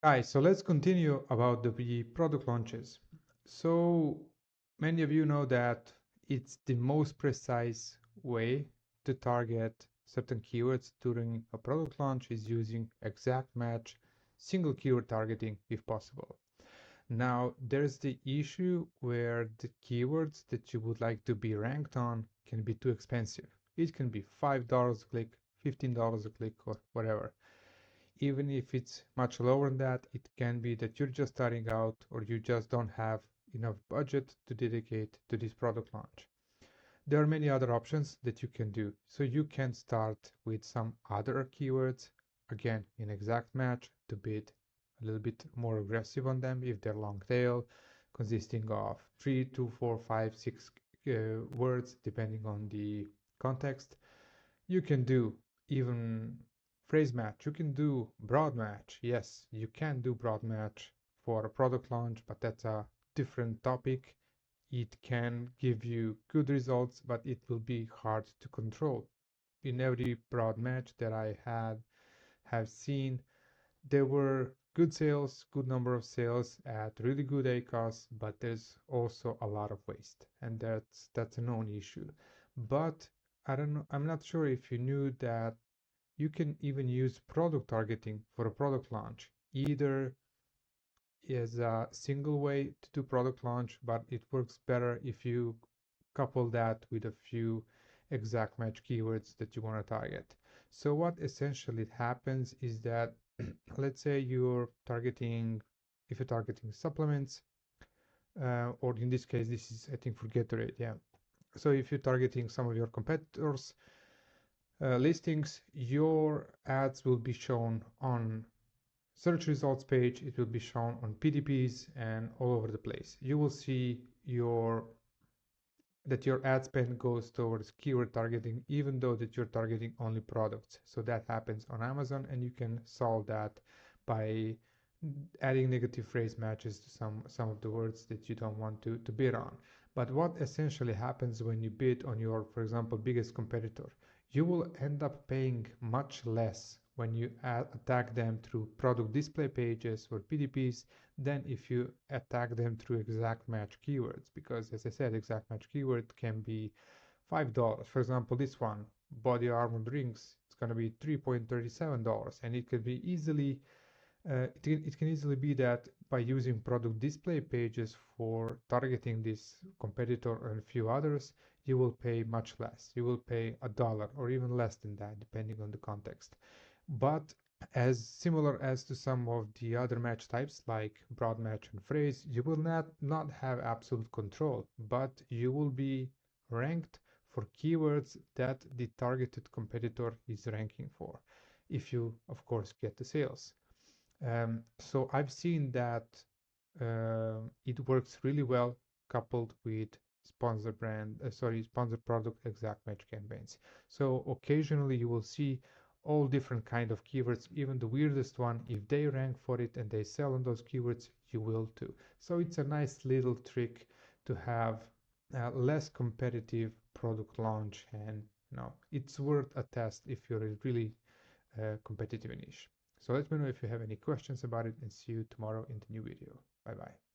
Guys, so let's continue about the product launches. So many of you know that it's the most precise way to target certain keywords during a product launch is using exact match, single keyword targeting if possible. Now, there's the issue where the keywords that you would like to be ranked on can be too expensive. It can be $5 a click, $15 a click, or whatever. Even if it's much lower than that, it can be that you're just starting out or you just don't have enough budget to dedicate to this product launch. There are many other options that you can do. So you can start with some other keywords, again, in exact match to bid a little bit more aggressive on them if they're long tail, consisting of 3, 2, 4, 5, 6 words, depending on the context. You can do even phrase match. You can do broad match. Yes, you can do broad match for a product launch, but that's a different topic. It can give you good results, but it will be hard to control. In every broad match that I have seen, there were good sales, good number of sales at really good ACOS, but there's also a lot of waste, and that's a known issue. But I don't know, I'm not sure if you knew that you can even use product targeting for a product launch, either as a single way to do product launch, but it works better if you couple that with a few exact match keywords that you want to target. So what essentially happens is that let's say you're targeting, if you're targeting supplements, or in this case, this is I think for Gatorade, yeah. So if you're targeting some of your competitors' listings, your ads will be shown on search results page. It will be shown on PDPs and all over the place. You will see that your ad spend goes towards keyword targeting, even though that you're targeting only products. So that happens on Amazon, and you can solve that by adding negative phrase matches to some of the words that you don't want to bid on. But what essentially happens when you bid on your, for example, biggest competitor, you will end up paying much less when you attack them through product display pages or PDPs than if you attack them through exact match keywords. Because as I said, exact match keyword can be $5. For example, this one, body armor drinks, it's going to be $3.37, and it could be easily it can easily be that by using product display pages for targeting this competitor and a few others, you will pay much less. You will pay $1 or even less than that, depending on the context. But as similar as to some of the other match types like broad match and phrase, you will not have absolute control, but you will be ranked for keywords that the targeted competitor is ranking for, if you of course get the sales. So I've seen that it works really well coupled with sponsor product exact match campaigns. So occasionally you will see all different kind of keywords, even the weirdest one. If they rank for it and they sell on those keywords, you will too. So it's a nice little trick to have a less competitive product launch, and it's worth a test if you're really competitive niche. So let me know if you have any questions about it, and see you tomorrow in the new video. Bye bye.